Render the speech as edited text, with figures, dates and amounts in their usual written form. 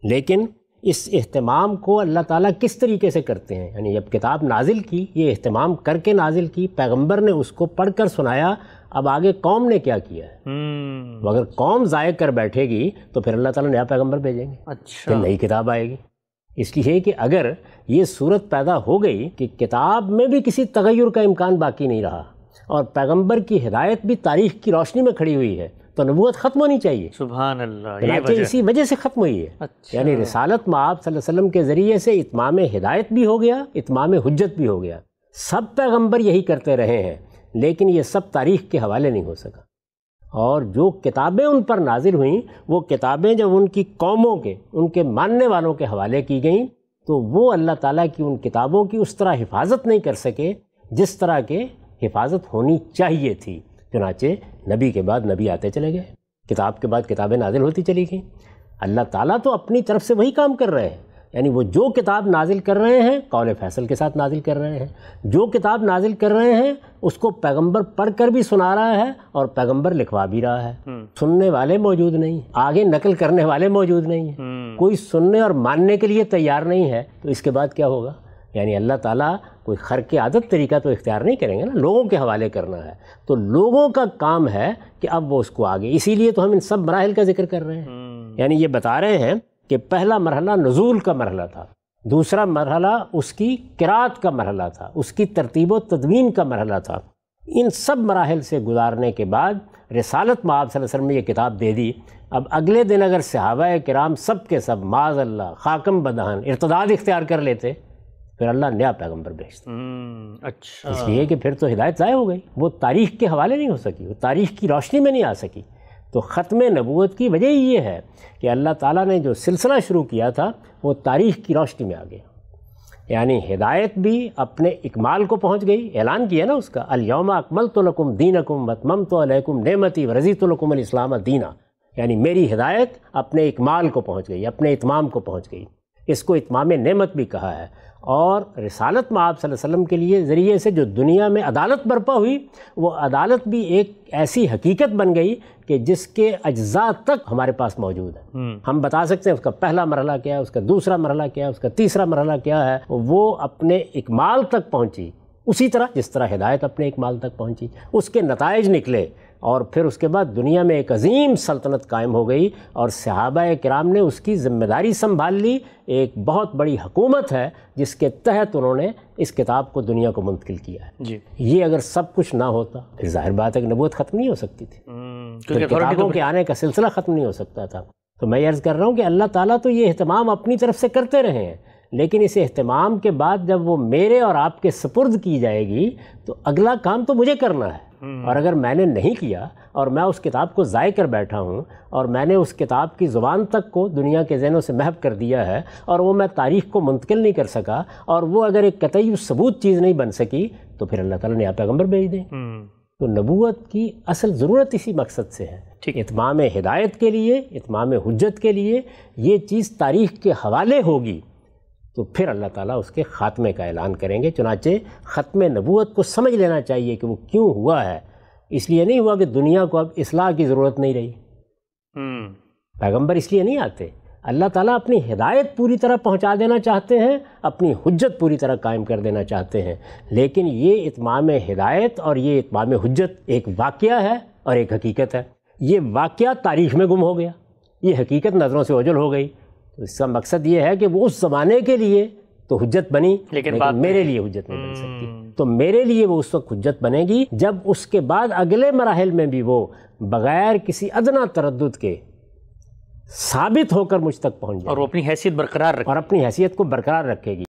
لیکن اس اہتمام کو اللہ تعالیٰ کس طریقے سے کرتے ہیں؟ یعنی جب کتاب نازل کی، یہ اہتمام کر کے نازل کی، پیغمبر نے اس کو پڑھ کر سنایا، اب آگے قوم نے کیا کیا ہے؟ اگر قوم ضائع کر بیٹھے گی تو پھر اللہ تعالیٰ نیا پیغمبر بھیجیں گے، پھر نئی کتاب آئے گی۔ اس لیے کہ اگر یہ صورت پیدا ہو گئی کہ کتاب میں بھی کسی تغیر کا امکان باقی نہیں رہا اور پیغمبر کی ہدایت بھی تاریخ کی روشنی میں کھڑی ہوئی ہے، تو نبوت ختم ہونی چاہیے۔ سبحان اللہ، یہ اسی وجہ سے ختم ہوئی ہے۔ یعنی رسالت مآب صلی اللہ علیہ وسلم کے ذریعے سے اتمام ہدایت بھی ہو گیا، اتمام حجت بھی ہو گیا۔ سب پیغمبر یہی کرتے رہے ہیں، لیکن یہ سب تاریخ کے حوالے نہیں ہو سکا۔ اور جو کتابیں ان پر نازل ہوئیں، وہ کتابیں جب ان کی قوموں کے، ان کے ماننے والوں کے حوالے کی گئیں، تو وہ اللہ تعالیٰ کی ان کتابوں کی اس طرح حفاظت نہیں کر سکے جس طرح کے حفاظت ہونی چاہیے تھی۔ چنانچہ نبی کے بعد نبی آتے چلے گئے، کتاب کے بعد کتابیں نازل ہوتی چلی گئیں۔ اللہ تعالیٰ تو اپنی طرف سے وہی کام کر رہے ہیں، یعنی وہ جو کتاب نازل کر رہے ہیں قول فیصل کے ساتھ نازل کر رہے ہیں، جو کتاب نازل کر رہے ہیں اس کو پیغمبر پڑھ کر بھی سنا رہا ہے اور پیغمبر لکھوا بھی رہا ہے۔ سننے والے موجود نہیں، آگے نقل کرنے والے موجود نہیں ہیں، کوئی سننے اور ماننے کے لیے تیار نہیں ہے، تو اس کے بعد کیا ہوگا؟ یعنی اللہ تعالیٰ کوئی خرق عادت طریقہ تو اختیار نہیں کریں گے نا، لوگوں کے حوالے کرنا ہے، تو لوگوں کا کام ہے کہ اب وہ اس کو آگے، اسی لیے تو ہم ان سب مراحل کا ذکر کر رہے ہیں۔ یعنی یہ بتا رہے ہیں کہ پہلا مرحلہ نزول کا مرحلہ تھا، دوسرا مرحلہ اس کی قرات کا مرحلہ تھا، اس کی ترتیب و تدوین کا مرحلہ تھا۔ ان سب مراحل سے گزارنے کے بعد رسالت مآب صلی اللہ علیہ وسلم نے یہ کتاب دے دی۔ اب اگلے دن اگر صحابہ کرام سب کے سب معاذ اللہ خاکم بدہن ارتداد اختیار کر لیتے، پھر اللہ نیا پیغمبر بھیجتا۔ اچھا، اس لیے کہ پھر تو ہدایت ضائع ہو گئی، وہ تاریخ کے حوالے نہیں ہو سکی، وہ تاریخ کی روشنی میں نہیں آ سکی۔ تو ختم نبوت کی وجہ یہ ہے کہ اللہ تعالیٰ نے جو سلسلہ شروع کیا تھا وہ تاریخ کی روشنی میں آ گیا، یعنی ہدایت بھی اپنے اکمال کو پہنچ گئی، اعلان کیا نا اس کا، الیوم اکملت لکم دینکم واتممت علیکم نعمتی ورضیت لکم الاسلام دینا، یعنی میری ہدایت اپنے اکمال کو پہنچ گئی، اپنے اتمام کو پہنچ گئی۔ اس کو اتمام نعمت بھی کہا ہے۔ اور رسالت مآب صلی اللہ علیہ وسلم کے لیے ذریعے سے جو دنیا میں عدالت برپا ہوئی، وہ عدالت بھی ایک ایسی حقیقت بن گئی کہ جس کے اجزاء تک ہمارے پاس موجود ہے۔ ہم بتا سکتے ہیں اس کا پہلا مرحلہ کیا ہے، اس کا دوسرا مرحلہ کیا ہے، اس کا تیسرا مرحلہ کیا ہے۔ وہ اپنے اکمال تک پہنچی اسی طرح جس طرح ہدایت اپنے اکمال تک پہنچی، اس کے نتائج نکلے، اور پھر اس کے بعد دنیا میں ایک عظیم سلطنت قائم ہو گئی، اور صحابہ کرام نے اس کی ذمہ داری سنبھال لی۔ ایک بہت بڑی حکومت ہے جس کے تحت انہوں نے اس کتاب کو دنیا کو منتقل کیا ہے۔ جی، یہ اگر سب کچھ نہ ہوتا پھر ظاہر بات ہے کہ نبوت ختم نہیں ہو سکتی تھی، پھر کتابوں کے آنے کا سلسلہ ختم نہیں ہو سکتا تھا۔ تو میں عرض کر رہا ہوں کہ اللہ تعالیٰ تو یہ اہتمام اپنی طرف سے کرتے رہے ہیں، لیکن اس اہتمام کے بعد جب وہ میرے اور آپ کے سپرد کی جائے گی تو اگلا کام تو مجھے کرنا ہے، اور اگر میں نے نہیں کیا اور میں اس کتاب کو ضائع کر بیٹھا ہوں اور میں نے اس کتاب کی زبان تک کو دنیا کے ذہنوں سے محو کر دیا ہے اور وہ میں تاریخ کو منتقل نہیں کر سکا، اور وہ اگر ایک قطعی ثبوت چیز نہیں بن سکی، تو پھر اللہ تعالیٰ نیا پیغمبر بھیج دیں۔ تو نبوت کی اصل ضرورت اسی مقصد سے ہے، اتمام ہدایت کے لیے، اتمام حجت کے لیے یہ چیز تاریخ کے حوالے ہوگی، تو پھر اللہ تعالیٰ اس کے خاتمے کا اعلان کریں گے۔ چنانچہ ختم نبوت کو سمجھ لینا چاہیے کہ وہ کیوں ہوا ہے۔ اس لیے نہیں ہوا کہ دنیا کو اب اصلاح کی ضرورت نہیں رہی، پیغمبر اس لیے نہیں آتے۔ اللہ تعالیٰ اپنی ہدایت پوری طرح پہنچا دینا چاہتے ہیں، اپنی حجت پوری طرح قائم کر دینا چاہتے ہیں، لیکن یہ اتمام ہدایت اور یہ اتمام حجت ایک واقعہ ہے اور ایک حقیقت ہے۔ یہ واقعہ تاریخ میں گم ہو گیا، یہ حقیقت نظروں سے اوجھل ہو گئی۔ تو اس کا مقصد یہ ہے کہ وہ اس زمانے کے لیے تو حجت بنی، لیکن میرے لیے حجت نہیں بن سکتی۔ تو میرے لیے وہ اس وقت حجت بنے گی جب اس کے بعد اگلے مراحل میں بھی وہ بغیر کسی ادنیٰ تردد کے ثابت ہو کر مجھ تک پہنچ جائے، اور وہ اپنی حیثیت برقرار رکھے، اور اپنی حیثیت کو برقرار رکھے گی۔